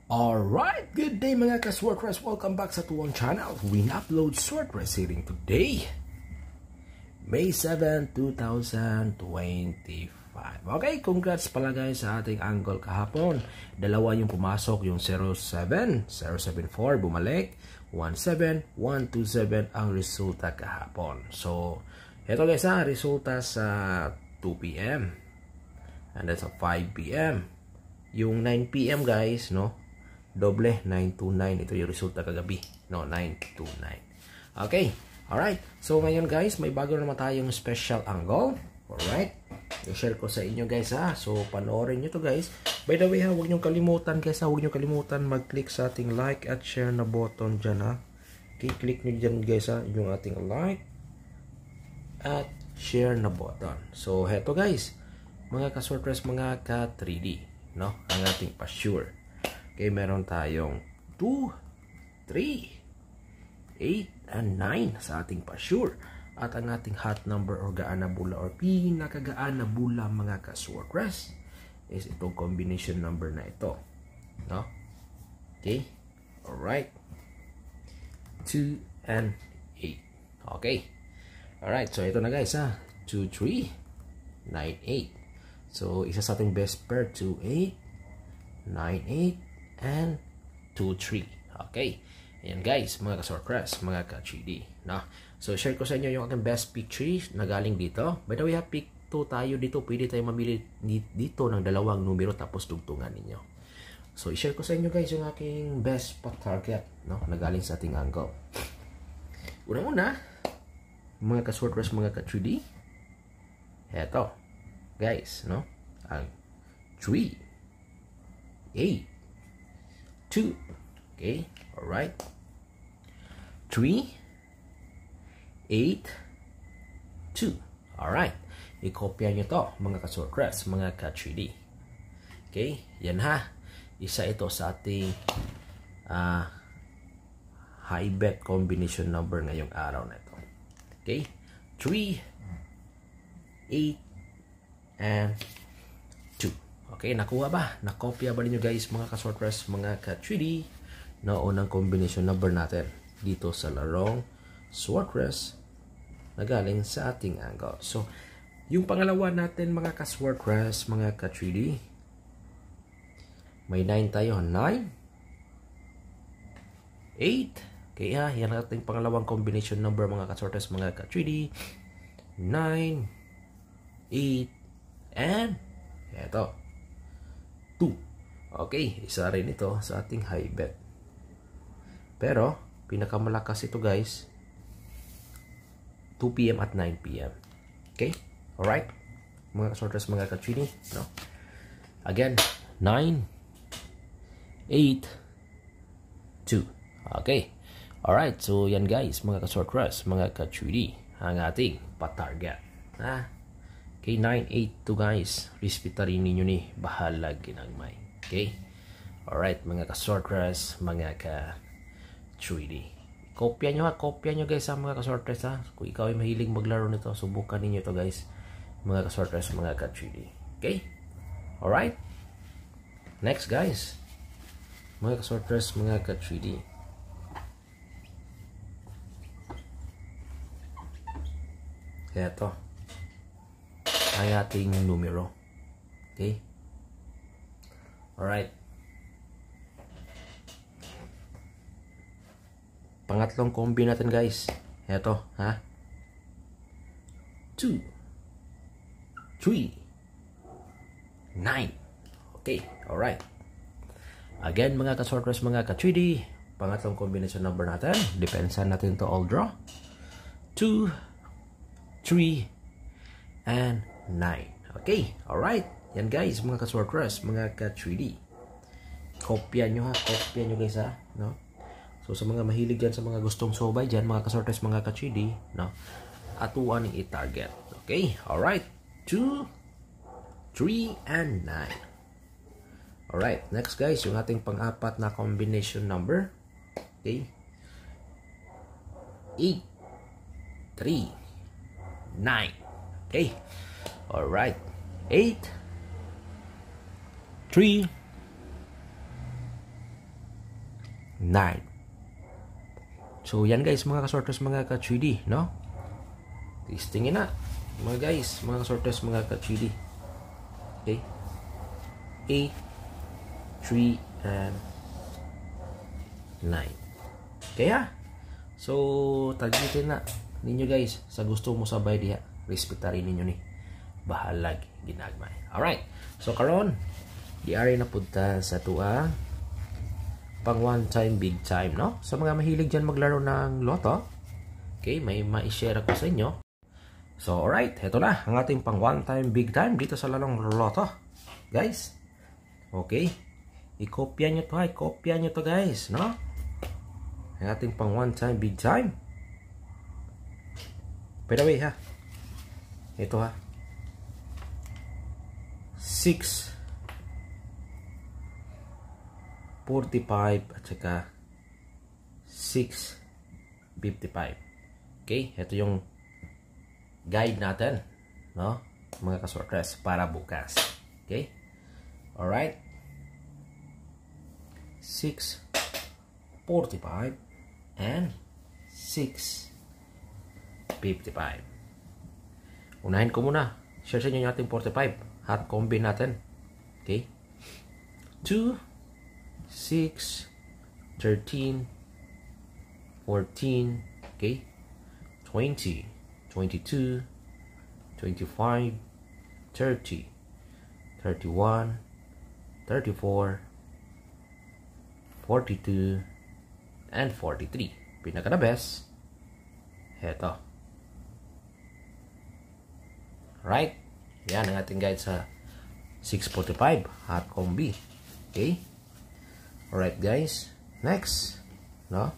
Alright, good day mga ka-Swordpress. Welcome back sa tuwang channel. We upload Swordpress series today, May 7, 2025. Okay, congrats pala guys sa ating angle kahapon. Dalawa yung pumasok, yung 074 bumalik, 17127 ang resulta kahapon. So, ito guys resulta sa 2 PM and then sa 5 PM. Yung 9 PM guys, no? Doble, 929. Ito yung resulta kagabi. No, 929. Okay. Alright. So, ngayon guys, may bago naman tayong special angle. Alright. I-share ko sa inyo guys ha. So, panoorin nyo to guys. By the way ha, huwag nyo kalimutan guys ha. Huwag nyo kalimutan mag-click sa ating like at share na button dyan ha. Okay, click nyo dyan guys ha. Yung ating like at share na button. So, heto guys. Mga ka-Swordpress, mga ka-3D. No? Ang ating pa-sure. Okay, meron tayong 2, 3, 8, and 9 sa ating pa-sure. At ang ating hot number or gaan na bula or pinakagaan na bula mga ka-Swordpress is itong combination number na ito. No? Okay? Alright. 2 and 8. Okay. Alright, so ito na guys ha. 2, 3, 9, 8. So, isa sa ating best pair, 2, 8, 9, 8, and 2, 3. Okay. Ayan guys, mga ka-Swordpress, mga ka-3D. No? So, share ko sa inyo yung aking best pick 3 na galing dito. By the way, pick 2 tayo dito. Pwede tayo mamili dito ng dalawang numero tapos tugtungan ninyo. So, i-share ko sa inyo guys yung aking best pack target, no? Na galing sa ating angle. Unang-una, mga ka-Swordpress, mga ka-3D. Eto. Guys, no? Ang 3, 8, 2. Okay, alright. 3, 8, 2. Alright. I-copya nyo to, mga ka-Swordpress, mga ka-3D. Okay, yan ha. Isa ito sa ating high bet combination number ngayong araw na ito. Okay, 3, 8, and 2. Okay, nakuha ba? Nakopya ba ninyo guys, mga ka-Swordpress, mga ka-3D na unang combination number natin dito sa larong Swordpress na galing sa ating angle. So, yung pangalawa natin mga ka-Swordpress, mga ka-3D, may 9 tayo. 9, 8. Okay ha, yan ang ating pangalawang combination number mga ka-Swordpress, mga ka-3D. 9, 8, and eto 2. Okay, isa rin ito sa ating high bet. Pero, pinakamalakas ito guys, 2 PM at 9 PM. Okay? Alright? Mga ka-Swordpress, mga ka-3D, no? Again, 9, 8, 2. Okay. Alright, so yan guys, mga ka-Swordpress, mga ka-3D, ang ating pa-target. Okay, 982 guys. Respetarin ninyo ni bahalag ginagmay. Okay? Alright, mga ka-Swordpress, mga ka-3D. Kopya nyo ha. Kopya nyo guys ha, mga ka-Swordpress ha. Kung ikaw ay mahilig maglaro nito, subukan ninyo ito guys. Mga ka-Swordpress, mga ka-3D. Okay? Alright? Next guys. Mga ka-Swordpress, mga ka-3D. Kaya ito ay ating numero. Okay? Alright. Pangatlong combi natin guys. Ito, ha? 2, 3, 9. Okay, alright. Again, mga ka-Swordpress, mga ka-3D, pangatlong combination number natin. Depensa natin to all draw. 2, 3, and 9. Okay, alright. Yan guys, mga ka-Swordpress, mga ka-3D. Kopya nyo ha, kopya nyo guys ha, no? So sa mga mahilig dyan, sa mga gustong sobay dyan, mga ka-Swordpress, mga ka-3D, no? Atuan ng i-target. Okay, alright. 2, 3, and 9. Alright, next guys, yung ating pang-apat na combination number. Okay. 8, 3, 9. Okay. Alright. 8, 3, So, yan guys, mga kasorters, mga ka-3D, no? Testingin na, mga guys, mga kasorters, mga ka-3D. Okay? 8, 3, and 9. Kaya, so, tagitin na ninyo guys, sa gusto mo sabay diha, respetarin ninyo ni. Bahalag, ginagmay. Alright, so karon diari na punta sa tuwa pang one time big time, no? Sa mga mahilig dyan maglaro ng loto, okay, may ma-share ako sa inyo. So alright, heto na ang ating pang one time big time dito sa larong loto, guys. Okay, i-kopya nyo to guys, no? Ang ating pang one time big time. By the way ha, ito ha, 6, 45 at saka 6, 55. Okay, ito yung guide natin, no, mga kasortres, para bukas. Okay, alright, 6, 45 and 6, 55. Unahin ko muna, share sa inyo yung ating 45 hot combi natin. Okay, 2, 6, 13, 14, okay, 20, 22, 25, 30, 31, 34, 42, and 43. Pinaka the best, heto. Right, yan ang ating guide sa 645 hot combi. Okay, alright guys, next, no,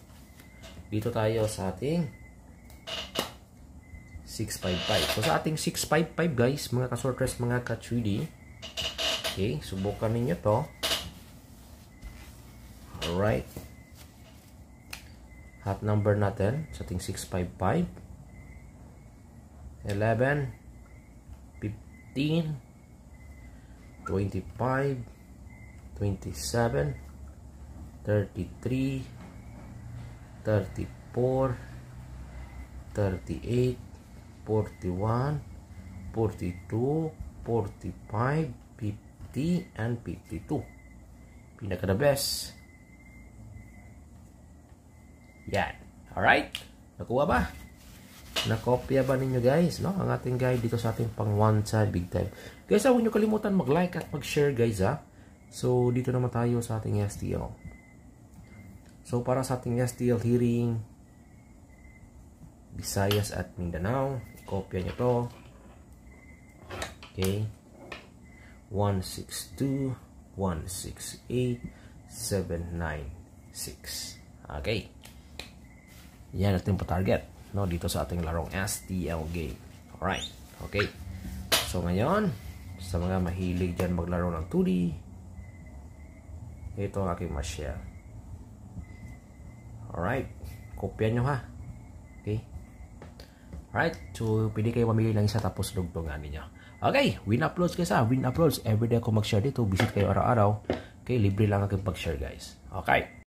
dito tayo sa ating 655. So sa ating 655 guys, mga kasortres, mga ka-3D, okay, subukan ninyo to. Alright, hot number natin sa ating 655, 11, 15, 25, 27, 33, 34, 38, 41, 42, 45, 50, and 52. Pinaka the best. Yan. Alright? Nakuha ba? Nakopya ba ninyo guys, no? Ang ating guide dito sa ating pang one time big time. Guys, huwag nyo kalimutan mag-like at mag-share guys ha. So, dito naman tayo sa ating STL. So, para sa ating STL hearing Visayas at Mindanao, kopya nyo to. Okay, 162, 168, 796. Okay, yan ating pa-target, no, dito sa ating larong STL game. Alright, okay. So ngayon, sa mga mahilig dyan maglaro ng 2D, ito ang aking ma-share. Alright, kopya nyo ha. Okay, alright, so pwede kayo mamili ng isa tapos dugtungan ninyo. Okay, win uploads guys ha, win uploads. Everyday ako mag-share dito, visit kayo araw-araw. Okay, libre lang aking pag-share guys. Okay.